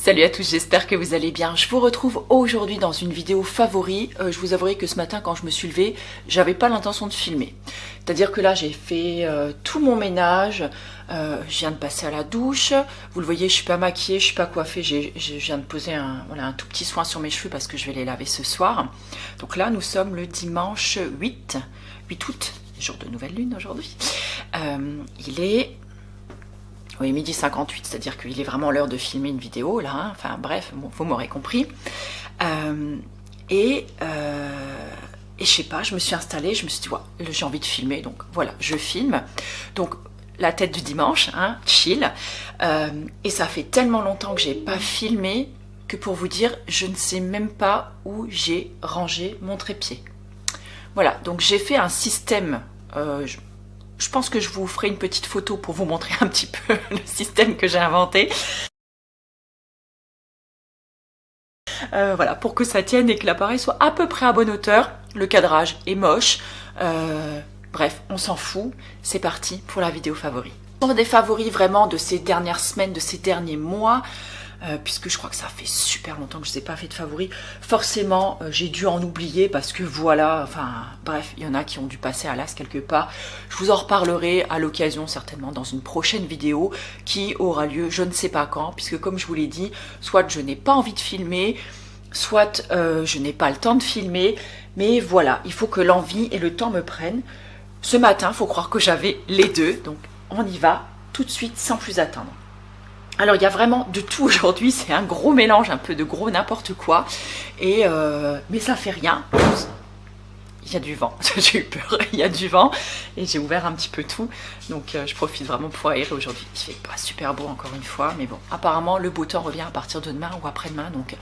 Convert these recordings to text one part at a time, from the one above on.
Salut à tous, j'espère que vous allez bien. Je vous retrouve aujourd'hui dans une vidéo favori. Je vous avouerai que ce matin quand je me suis levée, j'avais pas l'intention de filmer. C'est-à-dire que là j'ai fait tout mon ménage, je viens de passer à la douche. Vous le voyez, je suis pas maquillée, je suis pas coiffée, je viens de poser un tout petit soin sur mes cheveux parce que je vais les laver ce soir. Donc là nous sommes le dimanche 8 août, jour de nouvelle lune aujourd'hui. Il est... Oui, midi 58, c'est-à-dire qu'il est vraiment l'heure de filmer une vidéo, là, hein. Enfin bref, bon, vous m'aurez compris. Et je sais pas, je me suis installée, je me suis dit, ouais, j'ai envie de filmer, donc voilà, je filme. Donc, la tête du dimanche, hein, chill. Et ça fait tellement longtemps que j'ai pas filmé que pour vous dire, je ne sais même pas où j'ai rangé mon trépied. Voilà, donc j'ai fait un système... Je pense que je vous ferai une petite photo pour vous montrer un petit peu le système que j'ai inventé. Voilà, pour que ça tienne et que l'appareil soit à peu près à bonne hauteur. Le cadrage est moche. Bref, on s'en fout. C'est parti pour la vidéo favori. Pour des favoris vraiment de ces dernières semaines, de ces derniers mois, puisque je crois que ça fait super longtemps que je ne vous ai pas fait de favoris, forcément j'ai dû en oublier parce que voilà, enfin bref, il y en a qui ont dû passer à l'as quelque part. Je vous en reparlerai à l'occasion certainement dans une prochaine vidéo qui aura lieu je ne sais pas quand, puisque comme je vous l'ai dit, soit je n'ai pas envie de filmer, soit je n'ai pas le temps de filmer, mais voilà, il faut que l'envie et le temps me prennent. Ce matin, il faut croire que j'avais les deux, donc on y va tout de suite sans plus attendre. Alors il y a vraiment de tout aujourd'hui, c'est un gros mélange, un peu de gros n'importe quoi, et mais ça fait rien. Il y a du vent, j'ai eu peur, il y a du vent, et j'ai ouvert un petit peu tout, donc je profite vraiment pour aérer aujourd'hui. Il fait pas super beau encore une fois, mais bon, apparemment le beau temps revient à partir de demain ou après-demain, donc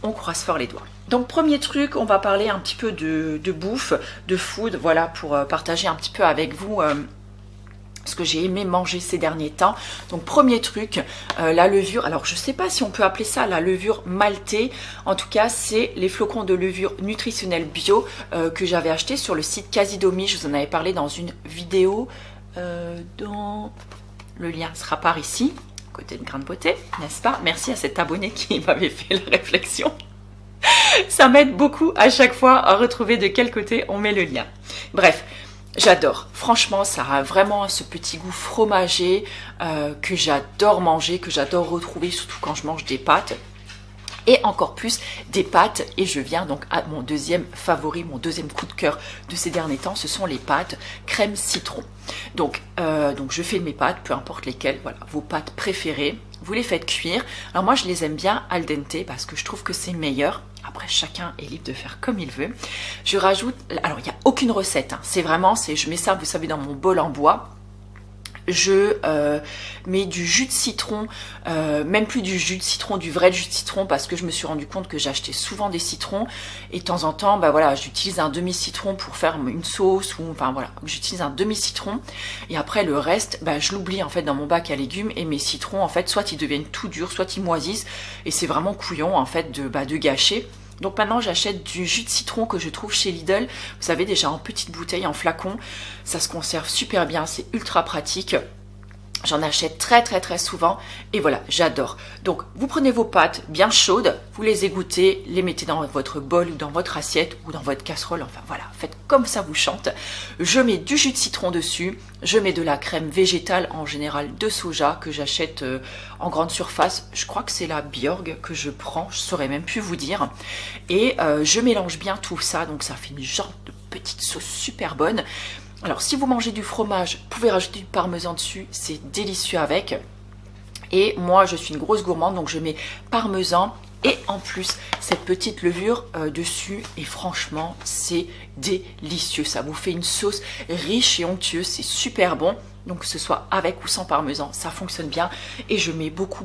on croise fort les doigts. Donc premier truc, on va parler un petit peu de bouffe, de food, voilà, pour partager un petit peu avec vous... ce que j'ai aimé manger ces derniers temps. Donc premier truc, la levure, alors je sais pas si on peut appeler ça la levure maltée, en tout cas c'est les flocons de levure nutritionnelle bio que j'avais acheté sur le site Casidomi. Je vous en avais parlé dans une vidéo dont le lien sera par ici, côté de Grain de Beauté, n'est-ce pas? Merci à cet abonné qui m'avait fait la réflexion. Ça m'aide beaucoup à chaque fois à retrouver de quel côté on met le lien. Bref, j'adore, franchement ça a vraiment ce petit goût fromager que j'adore manger, que j'adore retrouver, surtout quand je mange des pâtes. Et encore plus des pâtes, et je viens donc à mon deuxième favori, mon deuxième coup de cœur de ces derniers temps, ce sont les pâtes crème citron. Donc je fais mes pâtes, peu importe lesquelles, voilà, vos pâtes préférées, vous les faites cuire. Alors moi je les aime bien al dente parce que je trouve que c'est meilleur. Après chacun est libre de faire comme il veut. Je rajoute, alors il n'y a aucune recette, hein. C'est vraiment, je mets ça, vous savez, dans mon bol en bois. Je mets du jus de citron, même plus du jus de citron, du vrai jus de citron, parce que je me suis rendu compte que j'achetais souvent des citrons et de temps en temps, bah voilà, j'utilise un demi-citron pour faire une sauce, ou enfin voilà, j'utilise un demi-citron et après le reste, bah, je l'oublie en fait dans mon bac à légumes, et mes citrons en fait, soit ils deviennent tout durs, soit ils moisissent, et c'est vraiment couillon en fait de gâcher. Donc maintenant j'achète du jus de citron que je trouve chez Lidl, vous savez, déjà en petite bouteille, en flacon, ça se conserve super bien, c'est ultra pratique. J'en achète très souvent et voilà, j'adore. Donc vous prenez vos pâtes bien chaudes, vous les égouttez, les mettez dans votre bol ou dans votre assiette ou dans votre casserole, enfin voilà, faites comme ça vous chante. Je mets du jus de citron dessus, je mets de la crème végétale, en général de soja, que j'achète en grande surface. Je crois que c'est la Bjorg que je prends, je saurais même plus vous dire. Et je mélange bien tout ça, donc ça fait une genre de petite sauce super bonne. Alors si vous mangez du fromage, vous pouvez rajouter du parmesan dessus, c'est délicieux avec. Et moi je suis une grosse gourmande, donc je mets parmesan et en plus cette petite levure dessus, et franchement c'est délicieux. Ça vous fait une sauce riche et onctueuse, c'est super bon. Donc que ce soit avec ou sans parmesan, ça fonctionne bien. Et je mets beaucoup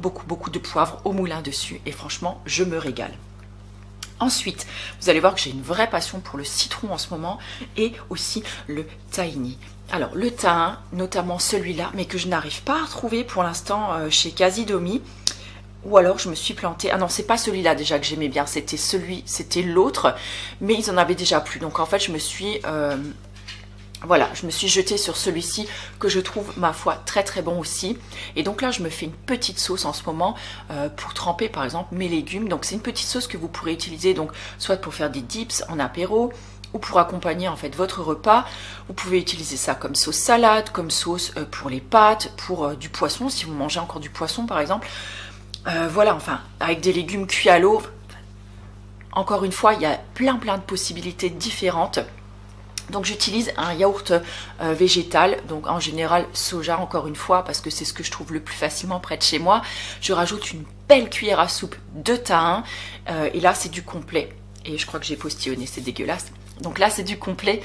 de poivre au moulin dessus, et franchement je me régale. Ensuite, vous allez voir que j'ai une vraie passion pour le citron en ce moment, et aussi le tahini. Alors le thym, notamment celui-là, mais que je n'arrive pas à retrouver pour l'instant chez Casidomi, ou alors je me suis plantée. Ah non, c'est pas celui-là déjà que j'aimais bien, c'était l'autre, mais ils en avaient déjà plus. Donc en fait, je me suis Voilà, je me suis jetée sur celui-ci que je trouve, ma foi, très très bon aussi. Et donc là, je me fais une petite sauce en ce moment pour tremper par exemple mes légumes. Donc c'est une petite sauce que vous pourrez utiliser donc soit pour faire des dips en apéro ou pour accompagner en fait votre repas. Vous pouvez utiliser ça comme sauce salade, comme sauce pour les pâtes, pour du poisson, si vous mangez encore du poisson par exemple. Voilà, enfin, avec des légumes cuits à l'eau. Encore une fois, il y a plein de possibilités différentes. Donc j'utilise un yaourt végétal, donc en général soja encore une fois parce que c'est ce que je trouve le plus facilement près de chez moi. Je rajoute une belle cuillère à soupe de thym et là c'est du complet. Et je crois que j'ai postillonné, c'est dégueulasse. Donc là c'est du complet,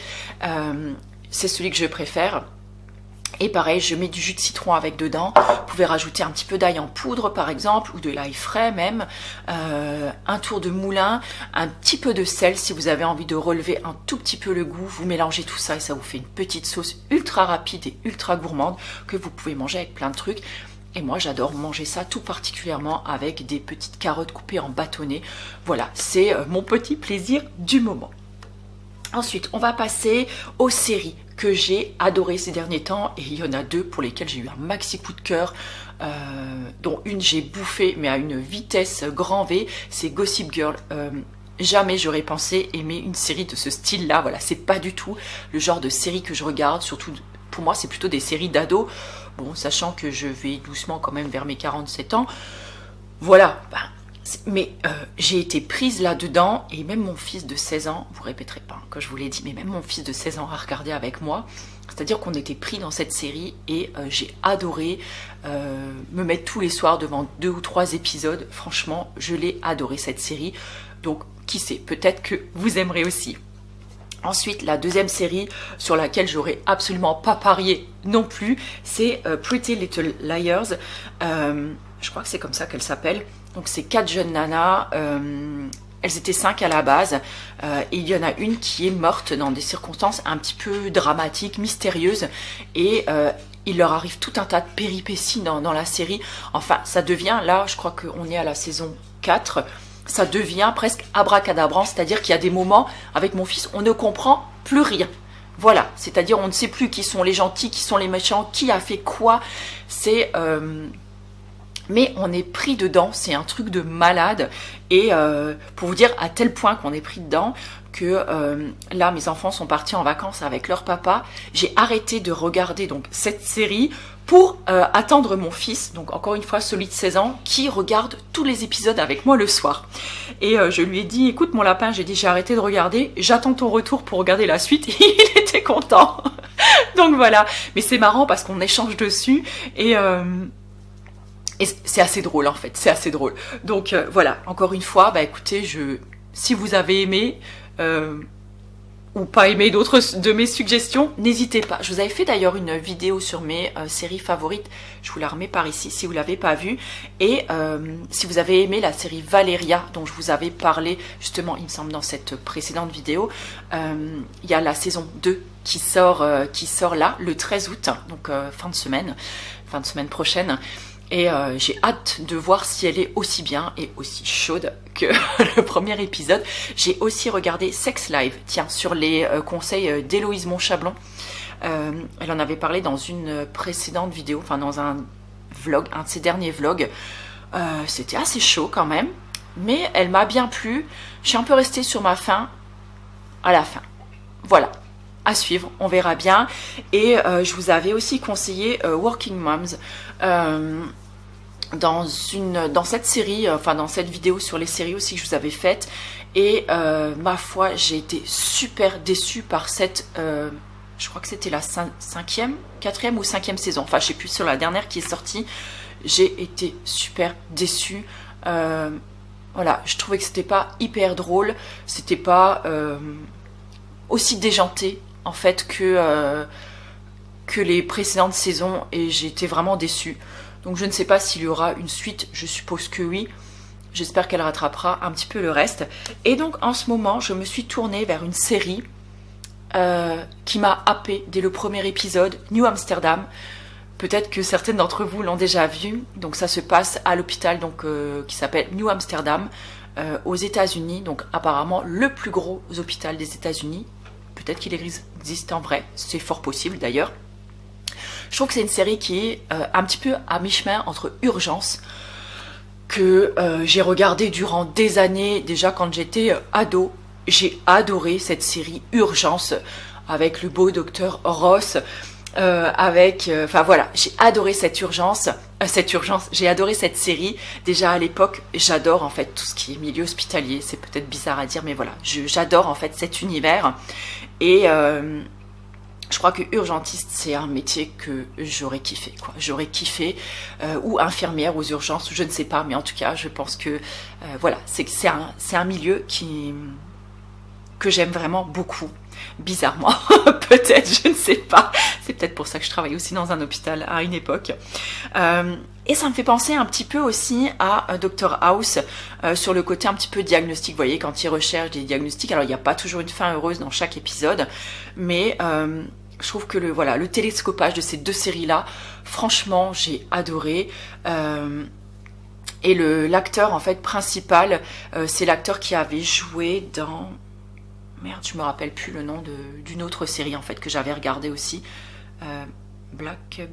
c'est celui que je préfère. Et pareil, je mets du jus de citron avec dedans. Vous pouvez rajouter un petit peu d'ail en poudre par exemple, ou de l'ail frais même. Un tour de moulin, un petit peu de sel si vous avez envie de relever un tout petit peu le goût. Vous mélangez tout ça et ça vous fait une petite sauce ultra rapide et ultra gourmande que vous pouvez manger avec plein de trucs. Et moi j'adore manger ça tout particulièrement avec des petites carottes coupées en bâtonnets. Voilà, c'est mon petit plaisir du moment. Ensuite, on va passer aux séries que j'ai adorées ces derniers temps. Et il y en a deux pour lesquelles j'ai eu un maxi coup de cœur. Dont une j'ai bouffé, mais à une vitesse grand V. C'est Gossip Girl. Jamais j'aurais pensé aimer une série de ce style-là. Voilà, c'est pas du tout le genre de série que je regarde. Surtout, pour moi, c'est plutôt des séries d'ados. Bon, sachant que je vais doucement quand même vers mes 47 ans. Voilà, mais j'ai été prise là-dedans et même mon fils de 16 ans, vous répéterez pas que je vous l'ai dit, mais même mon fils de 16 ans a regardé avec moi. C'est-à-dire qu'on était pris dans cette série et j'ai adoré me mettre tous les soirs devant 2 ou 3 épisodes. Franchement, je l'ai adoré cette série. Donc, qui sait, peut-être que vous aimerez aussi. Ensuite, la deuxième série sur laquelle j'aurais absolument pas parié non plus, c'est Pretty Little Liars. Je crois que c'est comme ça qu'elle s'appelle. Donc c'est 4 jeunes nanas, elles étaient 5 à la base, et il y en a une qui est morte dans des circonstances un petit peu dramatiques, mystérieuses, et il leur arrive tout un tas de péripéties dans la série. Enfin, ça devient, là je crois qu'on est à la saison 4, ça devient presque abracadabrant, c'est-à-dire qu'il y a des moments, avec mon fils, on ne comprend plus rien. Voilà, c'est-à-dire on ne sait plus qui sont les gentils, qui sont les méchants, qui a fait quoi, c'est... mais on est pris dedans, c'est un truc de malade. Et pour vous dire à tel point qu'on est pris dedans que là mes enfants sont partis en vacances avec leur papa. J'ai arrêté de regarder donc cette série pour attendre mon fils, donc encore une fois celui de 16 ans, qui regarde tous les épisodes avec moi le soir. Et je lui ai dit, écoute mon lapin, j'ai dit j'ai arrêté de regarder, j'attends ton retour pour regarder la suite. Il était content. Donc voilà, mais c'est marrant parce qu'on échange dessus et c'est assez drôle en fait, c'est assez drôle. Donc voilà, encore une fois, bah écoutez, si vous avez aimé ou pas aimé d'autres de mes suggestions, n'hésitez pas. Je vous avais fait d'ailleurs une vidéo sur mes séries favorites, je vous la remets par ici si vous ne l'avez pas vue. Et si vous avez aimé la série Valeria, dont je vous avais parlé justement, il me semble, dans cette précédente vidéo, il y a la saison 2 qui sort là, le 13 août, donc fin de semaine prochaine. Et j'ai hâte de voir si elle est aussi bien et aussi chaude que le premier épisode. J'ai aussi regardé Sex Live, tiens, sur les conseils d'Héloïse Monchablon. Elle en avait parlé dans une précédente vidéo, enfin dans un vlog, un de ses derniers vlogs. C'était assez chaud quand même, mais elle m'a bien plu. Je suis un peu restée sur ma faim à la fin. Voilà. À suivre, on verra bien. Et je vous avais aussi conseillé Working Moms dans cette série, enfin dans cette vidéo sur les séries aussi que je vous avais faite. Et ma foi, j'ai été super déçue par cette, je crois que c'était la 4e ou 5e saison. Enfin, je sais plus, sur la dernière qui est sortie. J'ai été super déçue. Voilà, je trouvais que c'était pas hyper drôle. C'était pas aussi déjanté en fait que les précédentes saisons, et j'ai été vraiment déçue. Donc je ne sais pas s'il y aura une suite, je suppose que oui. J'espère qu'elle rattrapera un petit peu le reste. Et donc en ce moment, je me suis tournée vers une série qui m'a happée dès le premier épisode, New Amsterdam. Peut-être que certaines d'entre vous l'ont déjà vu. Donc ça se passe à l'hôpital qui s'appelle New Amsterdam aux États-Unis. Donc apparemment le plus gros hôpital des États-Unis. Peut-être qu'il existe en vrai, c'est fort possible d'ailleurs. Je trouve que c'est une série qui est un petit peu à mi-chemin entre Urgence, que j'ai regardé durant des années, déjà quand j'étais ado. J'ai adoré cette série Urgence avec le beau docteur Ross, enfin voilà, j'ai adoré cette urgence, j'ai adoré cette série. Déjà à l'époque, j'adore en fait tout ce qui est milieu hospitalier, c'est peut-être bizarre à dire, mais voilà, j'adore en fait cet univers. Et je crois que urgentiste, c'est un métier que j'aurais kiffé, quoi. J'aurais kiffé, ou infirmière aux urgences, je ne sais pas, mais en tout cas, je pense que, voilà, c'est un milieu que j'aime vraiment beaucoup, bizarrement, peut-être, je ne sais pas. C'est peut-être pour ça que je travaillais aussi dans un hôpital à une époque. Et ça me fait penser un petit peu aussi à Dr House, sur le côté un petit peu diagnostic. Vous voyez, quand il recherche des diagnostics, alors il n'y a pas toujours une fin heureuse dans chaque épisode, mais je trouve que le télescopage de ces deux séries-là, franchement, j'ai adoré. Et l'acteur en fait principal, c'est l'acteur qui avait joué dans... Merde, je me rappelle plus le nom d'une autre série en fait que j'avais regardé aussi. Black...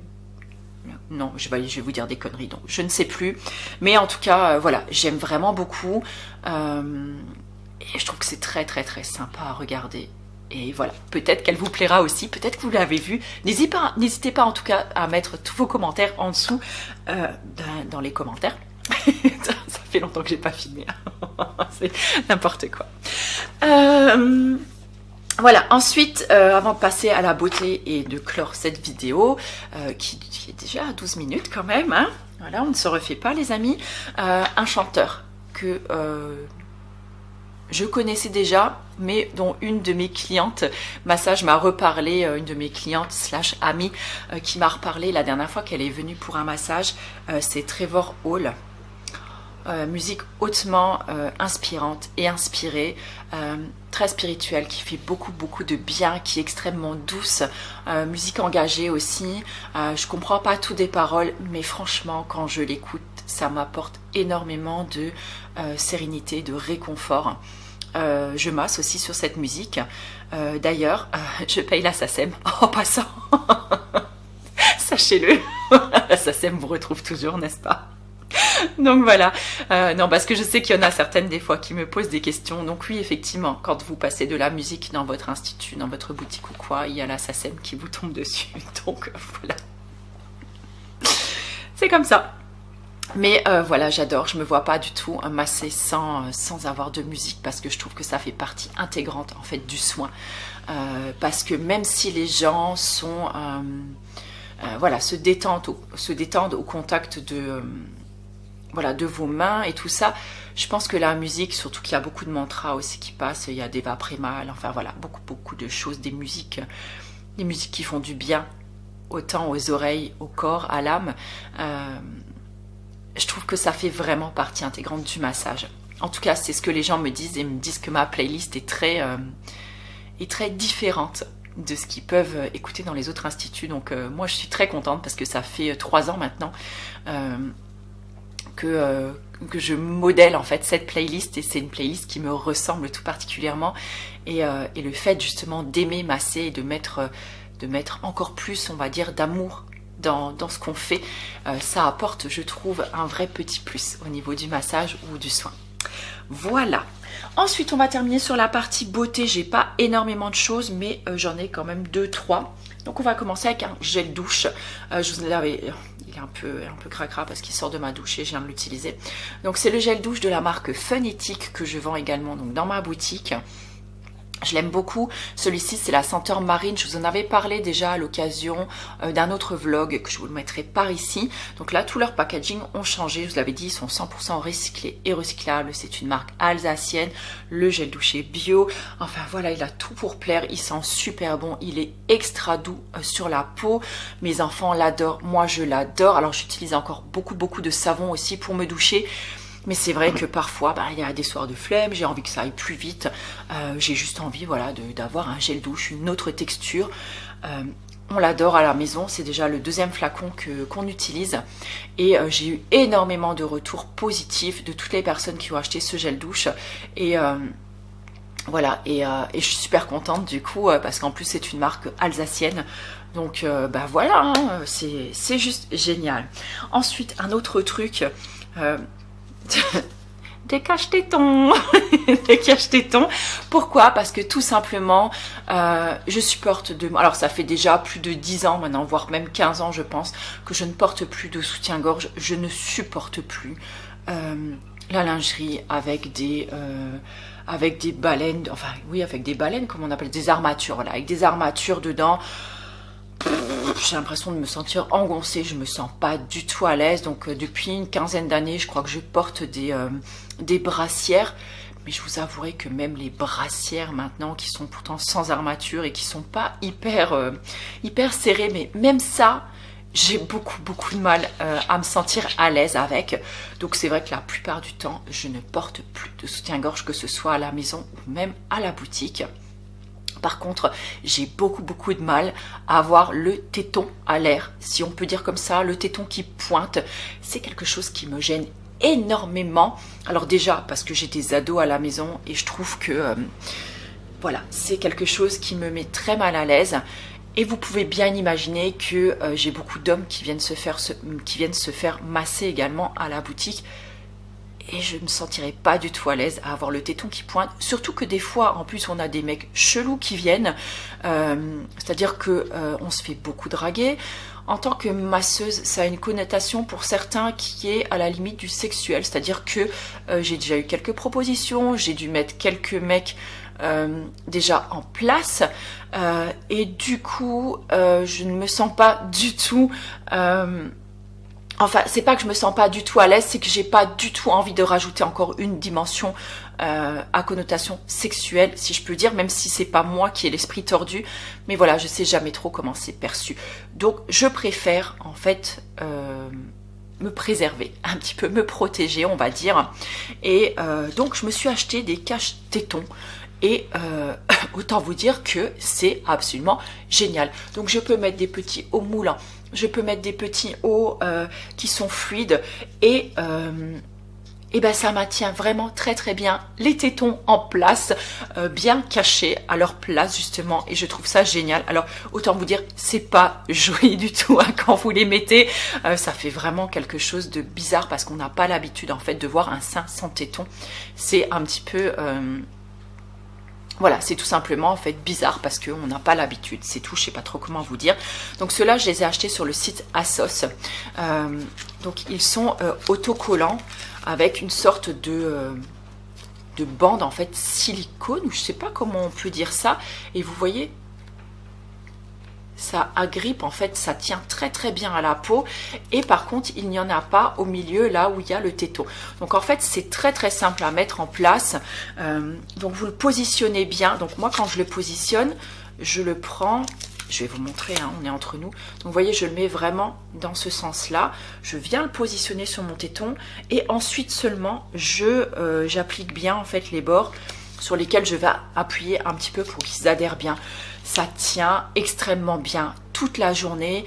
Non, je vais vous dire des conneries, donc je ne sais plus. Mais en tout cas, voilà, j'aime vraiment beaucoup. Et je trouve que c'est très très très sympa à regarder. Et voilà, peut-être qu'elle vous plaira aussi, peut-être que vous l'avez vue. N'hésitez pas en tout cas à mettre tous vos commentaires en dessous dans les commentaires. Ça fait longtemps que j'ai pas filmé. C'est n'importe quoi. Voilà, ensuite, avant de passer à la beauté et de clore cette vidéo, qui est déjà à 12 minutes quand même, hein, voilà, on ne se refait pas les amis, un chanteur que je connaissais déjà, mais dont une de mes clientes massage m'a reparlé, une de mes clientes / amie, qui m'a reparlé la dernière fois qu'elle est venue pour un massage, c'est Trevor Hall. Musique hautement inspirante et inspirée, très spirituelle, qui fait beaucoup de bien, qui est extrêmement douce, musique engagée aussi. Je comprends pas tout des paroles, mais franchement quand je l'écoute, ça m'apporte énormément de sérénité, de réconfort. Je masse aussi sur cette musique. D'ailleurs, je paye la SACEM en passant. Sachez-le, la SACEM vous retrouve toujours, n'est-ce pas? Donc voilà, non, parce que je sais qu'il y en a certaines des fois qui me posent des questions. Donc oui, effectivement, quand vous passez de la musique dans votre institut, dans votre boutique ou quoi, il y a la SACEM qui vous tombe dessus. Donc voilà, c'est comme ça. Mais voilà, j'adore, je me vois pas du tout masser sans avoir de musique, parce que je trouve que ça fait partie intégrante en fait du soin. Parce que même si les gens sont... voilà, se détendent au contact voilà, de vos mains et tout ça, je pense que la musique, surtout qu'il y a beaucoup de mantras aussi qui passent, il y a des vaprémales, enfin voilà, beaucoup de choses, des musiques qui font du bien, autant aux oreilles, au corps, à l'âme. Je trouve que ça fait vraiment partie intégrante du massage. En tout cas, c'est ce que les gens me disent, et me disent que ma playlist est très différente de ce qu'ils peuvent écouter dans les autres instituts. Donc moi je suis très contente, parce que ça fait 3 ans maintenant que je modèle en fait cette playlist, et c'est une playlist qui me ressemble tout particulièrement, et le fait justement d'aimer masser et de mettre encore plus, on va dire, d'amour dans ce qu'on fait, ça apporte, je trouve, un vrai petit plus au niveau du massage ou du soin. Voilà. Ensuite, on va terminer sur la partie beauté. J'ai pas énormément de choses, mais j'en ai quand même 2-3. Donc on va commencer avec un gel douche. Je vous l'avais... Il est un peu cracra parce qu'il sort de ma douche et je viens de l'utiliser. Donc c'est le gel douche de la marque Funétique que je vends également donc dans ma boutique. Je l'aime beaucoup. Celui-ci, c'est la senteur marine. Je vous en avais parlé déjà à l'occasion d'un autre vlog que je vous le mettrai par ici. Donc là, tous leurs packaging ont changé. Je vous l'avais dit, ils sont 100% recyclés et recyclables. C'est une marque alsacienne. Le gel douche est bio. Enfin voilà, il a tout pour plaire. Il sent super bon. Il est extra doux sur la peau. Mes enfants l'adorent. Moi, je l'adore. Alors, j'utilise encore beaucoup de savon aussi pour me doucher. Mais c'est vrai que parfois, il y a des soirs de flemme, j'ai envie que ça aille plus vite. J'ai juste envie, voilà, d'avoir un gel douche, une autre texture. On l'adore à la maison, c'est déjà le 2e flacon qu'on utilise. Et j'ai eu énormément de retours positifs de toutes les personnes qui ont acheté ce gel douche. Et Voilà, et je suis super contente du coup, parce qu'en plus c'est une marque alsacienne. Donc bah voilà, hein, c'est juste génial. Ensuite, un autre truc, des cache-tétons. Des cache-tétons. Pourquoi? Parce que tout simplement, je supporte de... Alors ça fait déjà plus de 10 ans maintenant, voire même 15 ans je pense, que je ne porte plus de soutien-gorge. Je ne supporte plus la lingerie avec des baleines, enfin oui, avec des baleines, comme on appelle, des armatures, voilà, avec des armatures dedans. J'ai l'impression de me sentir engoncée, je me sens pas du tout à l'aise. Donc depuis une quinzaine d'années, je crois que je porte des brassières. Mais je vous avouerai que même les brassières maintenant, qui sont pourtant sans armature et qui sont pas hyper serrées, mais même ça, j'ai beaucoup de mal à me sentir à l'aise avec. Donc c'est vrai que la plupart du temps, je ne porte plus de soutien-gorge, que ce soit à la maison ou même à la boutique. Par contre, j'ai beaucoup de mal à avoir le téton à l'air, si on peut dire comme ça, le téton qui pointe. C'est quelque chose qui me gêne énormément. Alors déjà, parce que j'ai des ados à la maison et je trouve que voilà, c'est quelque chose qui me met très mal à l'aise. Et vous pouvez bien imaginer que j'ai beaucoup d'hommes qui viennent se faire masser également à la boutique. Et je ne me sentirais pas du tout à l'aise à avoir le téton qui pointe. Surtout que des fois, en plus, on a des mecs chelous qui viennent. C'est-à-dire que on se fait beaucoup draguer. En tant que masseuse, ça a une connotation pour certains qui est à la limite du sexuel. C'est-à-dire que j'ai déjà eu quelques propositions, j'ai dû mettre quelques mecs déjà en place. Et du coup, je ne me sens pas du tout... Enfin, c'est pas que je me sens pas du tout à l'aise, c'est que j'ai pas du tout envie de rajouter encore une dimension à connotation sexuelle, si je peux dire, même si c'est pas moi qui ai l'esprit tordu. Mais voilà, je sais jamais trop comment c'est perçu. Donc, je préfère en fait me préserver, un petit peu me protéger, on va dire. Et donc, je me suis acheté des cache-tétons. Et autant vous dire que c'est absolument génial. Donc je peux mettre des petits hauts moulants, je peux mettre des petits hauts qui sont fluides et ben ça maintient vraiment très bien les tétons en place, bien cachés à leur place justement, et je trouve ça génial. Alors autant vous dire, c'est pas joli du tout hein, quand vous les mettez, ça fait vraiment quelque chose de bizarre parce qu'on n'a pas l'habitude en fait de voir un sein sans tétons. C'est un petit peu... Voilà, c'est tout simplement en fait bizarre parce qu'on n'a pas l'habitude, c'est tout, je sais pas trop comment vous dire. Donc ceux-là, je les ai achetés sur le site ASOS. Donc ils sont autocollants avec une sorte de bande en fait silicone, je sais pas comment on peut dire ça. Et vous voyez, ça agrippe en fait, ça tient très bien à la peau. Et par contre, il n'y en a pas au milieu là où il y a le téton. Donc en fait, c'est très simple à mettre en place. Donc vous le positionnez bien. Donc moi, quand je le positionne, je le prends. Je vais vous montrer, hein, on est entre nous. Donc vous voyez, je le mets vraiment dans ce sens-là. Je viens le positionner sur mon téton et ensuite seulement, j'applique bien en fait les bords sur lesquels je vais appuyer un petit peu pour qu'ils adhèrent bien. Ça tient extrêmement bien toute la journée.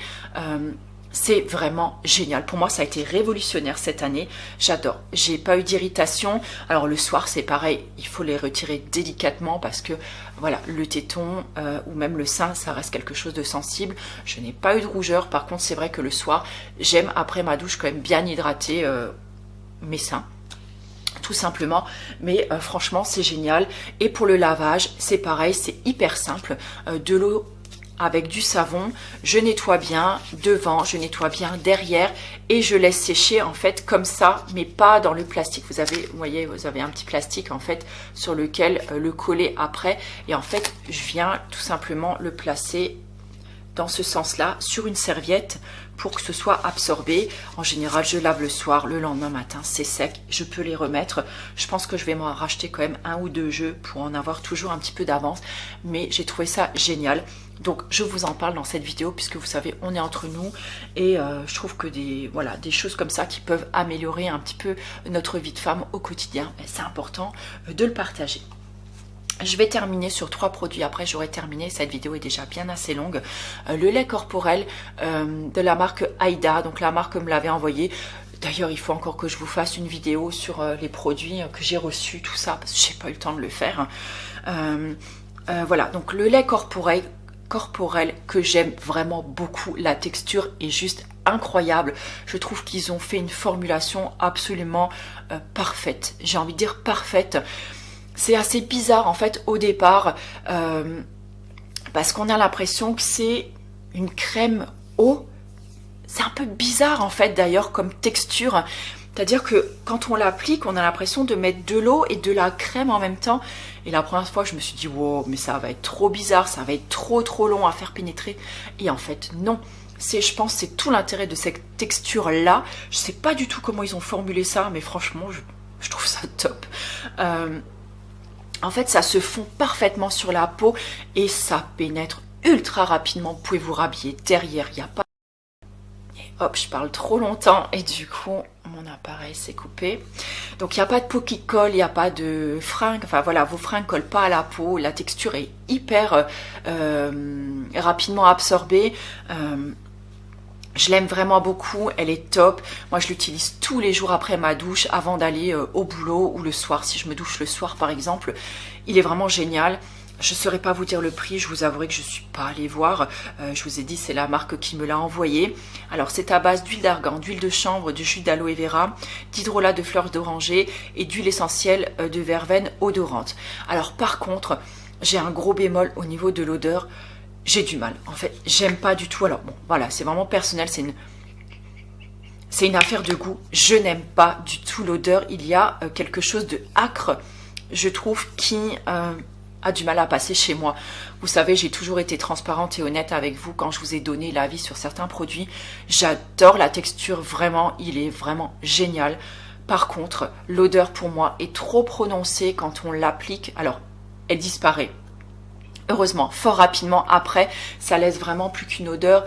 C'est vraiment génial. Pour moi, ça a été révolutionnaire cette année. J'adore. J'ai pas eu d'irritation. Alors le soir, c'est pareil. Il faut les retirer délicatement parce que voilà, le téton ou même le sein, ça reste quelque chose de sensible. Je n'ai pas eu de rougeur. Par contre, c'est vrai que le soir, j'aime après ma douche quand même bien hydrater mes seins. Tout simplement, mais franchement c'est génial. Et pour le lavage c'est pareil, c'est hyper simple, de l'eau avec du savon, je nettoie bien devant, je nettoie bien derrière et je laisse sécher en fait comme ça, mais pas dans le plastique. Vous voyez, vous avez un petit plastique en fait sur lequel le coller après, et en fait je viens tout simplement le placer dans ce sens-là sur une serviette pour que ce soit absorbé. En général, je lave le soir, le lendemain matin, c'est sec, je peux les remettre. Je pense que je vais m'en racheter quand même 1 ou 2 jeux pour en avoir toujours un petit peu d'avance, mais j'ai trouvé ça génial. Donc je vous en parle dans cette vidéo puisque vous savez, on est entre nous et je trouve que des choses comme ça qui peuvent améliorer un petit peu notre vie de femme au quotidien, c'est important de le partager. Je vais terminer sur 3 produits, après j'aurai terminé, cette vidéo est déjà bien assez longue. Le lait corporel de la marque Aïda, donc la marque me l'avait envoyé. D'ailleurs, il faut encore que je vous fasse une vidéo sur les produits que j'ai reçus, tout ça, parce que j'ai pas eu le temps de le faire. Voilà, donc le lait corporel que j'aime vraiment beaucoup. La texture est juste incroyable. Je trouve qu'ils ont fait une formulation absolument parfaite. J'ai envie de dire parfaite. C'est assez bizarre en fait au départ, parce qu'on a l'impression que c'est une crème eau. C'est un peu bizarre en fait d'ailleurs comme texture. C'est-à-dire que quand on l'applique, on a l'impression de mettre de l'eau et de la crème en même temps. Et la première fois, je me suis dit, wow, mais ça va être trop bizarre, ça va être trop long à faire pénétrer. Et en fait, non. Je pense que c'est tout l'intérêt de cette texture-là. Je sais pas du tout comment ils ont formulé ça, mais franchement, je trouve ça top. En fait, ça se fond parfaitement sur la peau et ça pénètre ultra rapidement. Vous pouvez vous rhabiller derrière, il n'y a pas... Hop, je parle trop longtemps et du coup, mon appareil s'est coupé. Donc, il n'y a pas de peau qui colle, il n'y a pas de fringues. Enfin, voilà, vos fringues ne collent pas à la peau. La texture est hyper rapidement absorbée. Je l'aime vraiment beaucoup, elle est top. Moi, je l'utilise tous les jours après ma douche, avant d'aller au boulot ou le soir. Si je me douche le soir, par exemple, il est vraiment génial. Je ne saurais pas vous dire le prix, je vous avouerai que je ne suis pas allée voir. Je vous ai dit, c'est la marque qui me l'a envoyé. Alors, c'est à base d'huile d'argan, d'huile de chanvre, de jus d'aloe vera, d'hydrolat de fleurs d'oranger et d'huile essentielle de verveine odorante. Alors, par contre, j'ai un gros bémol au niveau de l'odeur. J'ai du mal. En fait, j'aime pas du tout. Alors, bon, voilà, c'est vraiment personnel. C'est une affaire de goût. Je n'aime pas du tout l'odeur. Il y a quelque chose de âcre, je trouve, qui... a du mal à passer chez moi. Vous savez, j'ai toujours été transparente et honnête avec vous quand je vous ai donné l'avis sur certains produits. J'adore la texture, vraiment, il est vraiment génial. Par contre, l'odeur pour moi est trop prononcée quand on l'applique. Alors, elle disparaît. Heureusement, fort rapidement après, ça laisse vraiment plus qu'une odeur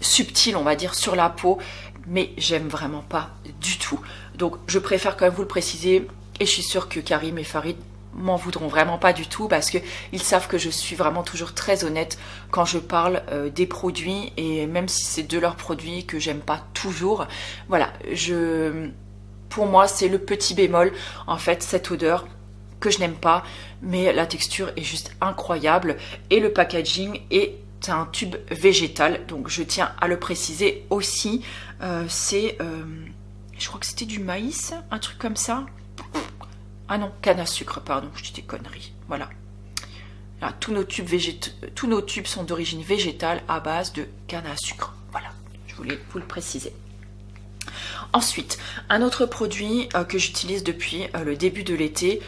subtile, on va dire, sur la peau. Mais j'aime vraiment pas du tout. Donc, je préfère quand même vous le préciser. Et je suis sûre que Karim et Farid m'en voudront vraiment pas du tout parce que ils savent que je suis vraiment toujours très honnête quand je parle des produits, et même si c'est de leurs produits que j'aime pas toujours, voilà, pour moi c'est le petit bémol en fait, cette odeur que je n'aime pas, mais la texture est juste incroyable et le packaging est un tube végétal, donc je tiens à le préciser aussi. Je crois que c'était du maïs, un truc comme ça. Ah non, canne à sucre, pardon, je dis des conneries. Voilà. Là, tous nos tubes sont d'origine végétale à base de canne à sucre. Voilà, je voulais vous le préciser. Ensuite, un autre produit que j'utilise depuis le début de l'été.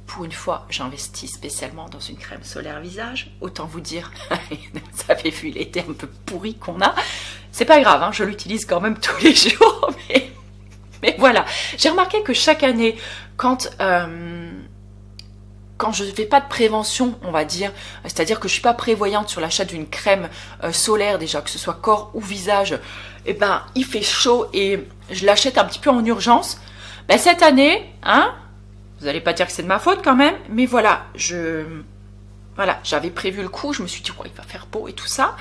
Pour une fois, j'investis spécialement dans une crème solaire visage. Autant vous dire, vous avez vu l'été un peu pourri qu'on a. C'est pas grave, hein, je l'utilise quand même tous les jours, mais voilà, j'ai remarqué que chaque année, quand je ne fais pas de prévention, on va dire, c'est-à-dire que je ne suis pas prévoyante sur l'achat d'une crème solaire, déjà, que ce soit corps ou visage, et ben il fait chaud et je l'achète un petit peu en urgence. Ben, cette année, hein, vous n'allez pas dire que c'est de ma faute quand même, mais voilà, j'avais prévu le coup, je me suis dit, il va faire beau et tout ça.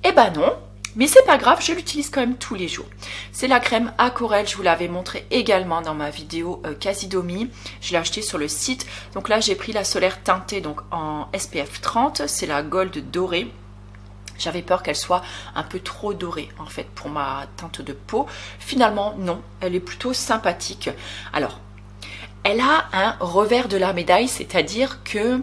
Et ben non. Mais c'est pas grave, je l'utilise quand même tous les jours. C'est la crème Aquarelle, je vous l'avais montré également dans ma vidéo Casidomi. Je l'ai achetée sur le site. Donc là, j'ai pris la solaire teintée donc en SPF 30. C'est la Gold dorée. J'avais peur qu'elle soit un peu trop dorée en fait pour ma teinte de peau. Finalement, non, elle est plutôt sympathique. Alors, elle a un revers de la médaille, c'est-à-dire que...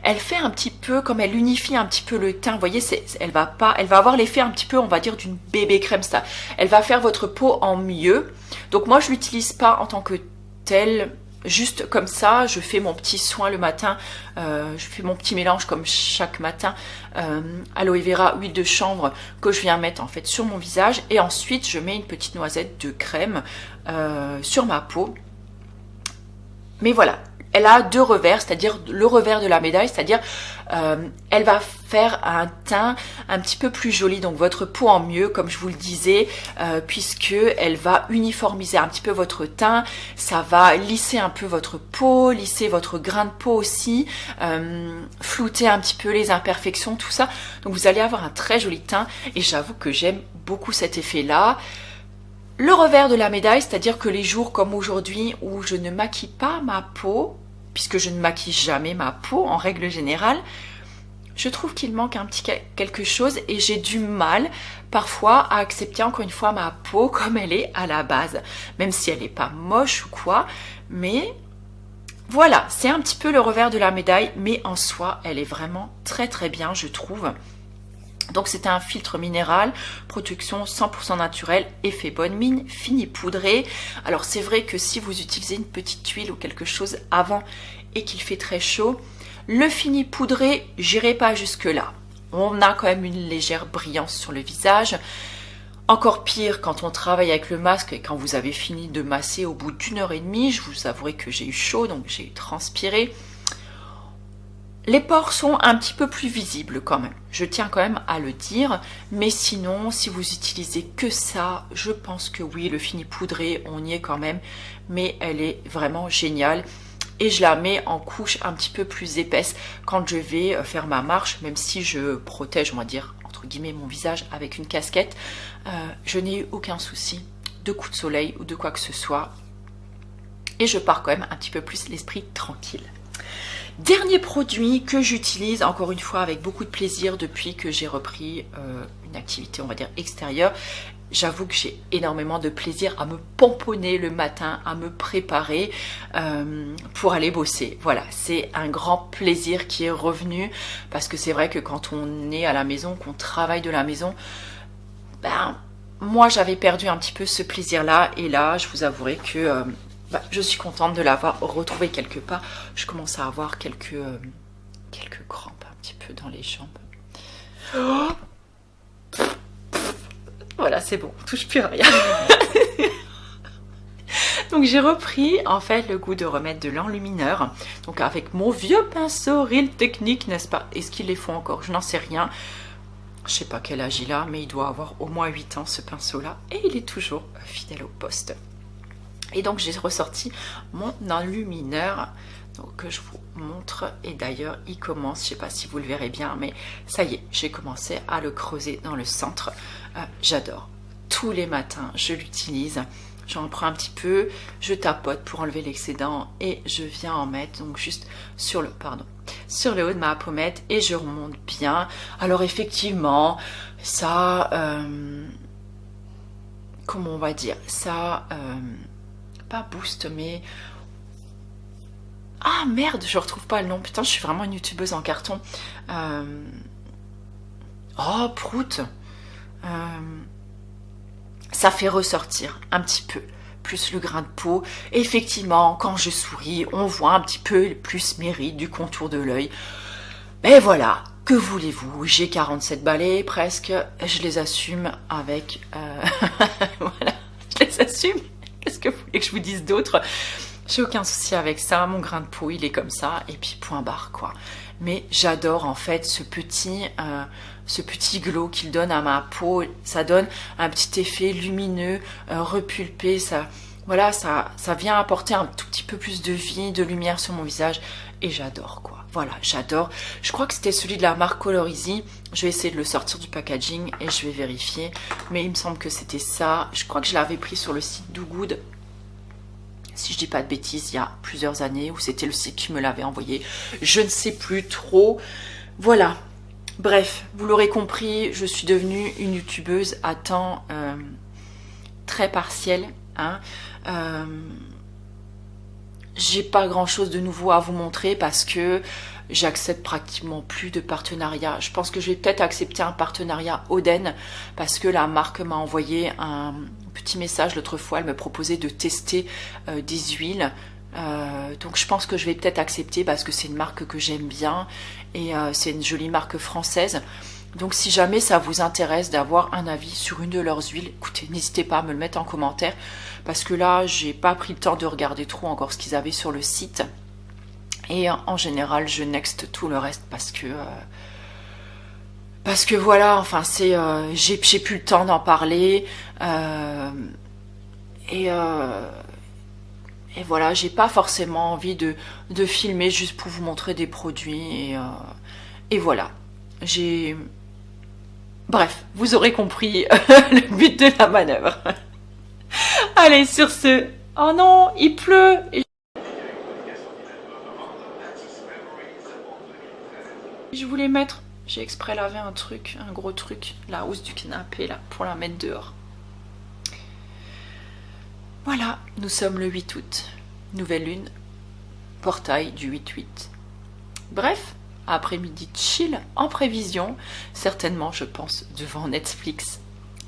elle fait un petit peu, comme elle unifie un petit peu le teint, vous voyez, elle va avoir l'effet un petit peu, on va dire, d'une bébé crème. Ça, elle va faire votre peau en mieux. Donc moi, je l'utilise pas en tant que telle, juste comme ça. Je fais mon petit soin le matin, je fais mon petit mélange comme chaque matin, aloe vera, huile de chanvre que je viens mettre en fait sur mon visage, et ensuite je mets une petite noisette de crème sur ma peau. Mais voilà. Elle a deux revers, c'est-à-dire le revers de la médaille, c'est-à-dire elle va faire un teint un petit peu plus joli, donc votre peau en mieux, comme je vous le disais, puisque elle va uniformiser un petit peu votre teint, ça va lisser un peu votre peau, lisser votre grain de peau aussi, flouter un petit peu les imperfections, tout ça. Donc vous allez avoir un très joli teint et j'avoue que j'aime beaucoup cet effet-là. Le revers de la médaille, c'est-à-dire que les jours comme aujourd'hui où je ne maquille pas ma peau, puisque je ne maquille jamais ma peau en règle générale, je trouve qu'il manque un petit quelque chose et j'ai du mal parfois à accepter encore une fois ma peau comme elle est à la base, même si elle n'est pas moche ou quoi, mais voilà, c'est un petit peu le revers de la médaille, mais en soi, elle est vraiment très très bien, je trouve. Donc c'est un filtre minéral, protection 100% naturelle, effet bonne mine, fini poudré. Alors c'est vrai que si vous utilisez une petite huile ou quelque chose avant et qu'il fait très chaud, le fini poudré, j'irai pas jusque là. On a quand même une légère brillance sur le visage. Encore pire quand on travaille avec le masque et quand vous avez fini de masser au bout d'1h30, je vous avouerai que j'ai eu chaud, donc j'ai transpiré. Les pores sont un petit peu plus visibles quand même, je tiens quand même à le dire, mais sinon, si vous utilisez que ça, je pense que oui, le fini poudré, on y est quand même, mais elle est vraiment géniale. Et je la mets en couche un petit peu plus épaisse quand je vais faire ma marche, même si je protège, on va dire, entre guillemets, mon visage avec une casquette. Je n'ai eu aucun souci de coup de soleil ou de quoi que ce soit. Et je pars quand même un petit peu plus l'esprit tranquille. Dernier produit que j'utilise, encore une fois, avec beaucoup de plaisir depuis que j'ai repris une activité, on va dire, extérieure. J'avoue que j'ai énormément de plaisir à me pomponner le matin, à me préparer pour aller bosser. Voilà, c'est un grand plaisir qui est revenu parce que c'est vrai que quand on est à la maison, qu'on travaille de la maison, ben, moi j'avais perdu un petit peu ce plaisir-là et là, je vous avouerai que je suis contente de l'avoir retrouvé quelque part. Je commence à avoir quelques crampes un petit peu dans les jambes. Oh, voilà, c'est bon, on touche plus à rien. Donc j'ai repris en fait le goût de remettre de l'enlumineur. Donc avec mon vieux pinceau Real Technique, n'est-ce pas? Est-ce qu'ils les font encore? Je n'en sais rien. Je sais pas quel âge il a, mais il doit avoir au moins 8 ans ce pinceau-là. Et il est toujours fidèle au poste. Et donc j'ai ressorti mon enlumineur. Donc je vous montre. Et d'ailleurs il commence, je sais pas si vous le verrez bien, mais ça y est, j'ai commencé à le creuser dans le centre. J'adore. Tous les matins je l'utilise. J'en prends un petit peu, je tapote pour enlever l'excédent et je viens en mettre donc juste sur le haut de ma pommette et je remonte bien. Alors effectivement, ça, comment on va dire, ça, pas booste mais... Ah merde, je retrouve pas le nom, putain je suis vraiment une youtubeuse en carton. Oh prout. Ça fait ressortir un petit peu plus le grain de peau. Et effectivement, quand je souris, on voit un petit peu plus mes rides du contour de l'œil. Mais voilà, que voulez-vous? J'ai 47 balais presque, je les assume avec... voilà, je les assume. Qu'est-ce que vous voulez que je vous dise d'autre? J'ai aucun souci avec ça, mon grain de peau il est comme ça, et puis point barre quoi. Mais j'adore en fait ce petit glow qu'il donne à ma peau, ça donne un petit effet lumineux, repulpé, ça, voilà, ça vient apporter un tout petit peu plus de vie, de lumière sur mon visage, et j'adore quoi. Voilà, j'adore. Je crois que c'était celui de la marque Color Easy. Je vais essayer de le sortir du packaging et je vais vérifier, mais il me semble que c'était ça. Je crois que je l'avais pris sur le site Do Good. Si je dis pas de bêtises, il y a plusieurs années, où c'était le site qui me l'avait envoyé. Je ne sais plus trop. Voilà. Bref, vous l'aurez compris, je suis devenue une youtubeuse à temps très partiel. Hein. J'ai pas grand chose de nouveau à vous montrer parce que j'accepte pratiquement plus de partenariats. Je pense que je vais peut-être accepter un partenariat Oden parce que la marque m'a envoyé un petit message l'autre fois. Elle me proposait de tester des huiles. Donc je pense que je vais peut-être accepter parce que c'est une marque que j'aime bien et c'est une jolie marque française. Donc si jamais ça vous intéresse d'avoir un avis sur une de leurs huiles, écoutez, n'hésitez pas à me le mettre en commentaire parce que là j'ai pas pris le temps de regarder trop encore ce qu'ils avaient sur le site et en général je next tout le reste parce que Parce que voilà, enfin c'est, j'ai plus le temps d'en parler. Et voilà, j'ai pas forcément envie de filmer juste pour vous montrer des produits. Et voilà, bref, vous aurez compris le but de la manœuvre. Allez, sur ce... Oh non, il pleut. Je voulais mettre... J'ai exprès lavé un truc, un gros truc, la housse du canapé, là, pour la mettre dehors. Voilà, nous sommes le 8 août. Nouvelle lune, portail du 8-8. Bref, après-midi chill, en prévision, certainement, je pense, devant Netflix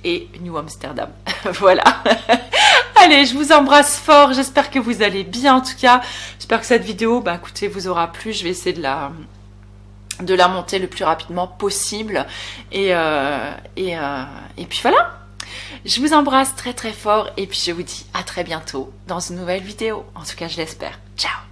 et New Amsterdam. Voilà. Allez, je vous embrasse fort, j'espère que vous allez bien en tout cas. J'espère que cette vidéo, bah écoutez, vous aura plu. Je vais essayer de la monter le plus rapidement possible. Et puis voilà. Je vous embrasse très très fort et puis je vous dis à très bientôt dans une nouvelle vidéo. En tout cas, je l'espère. Ciao!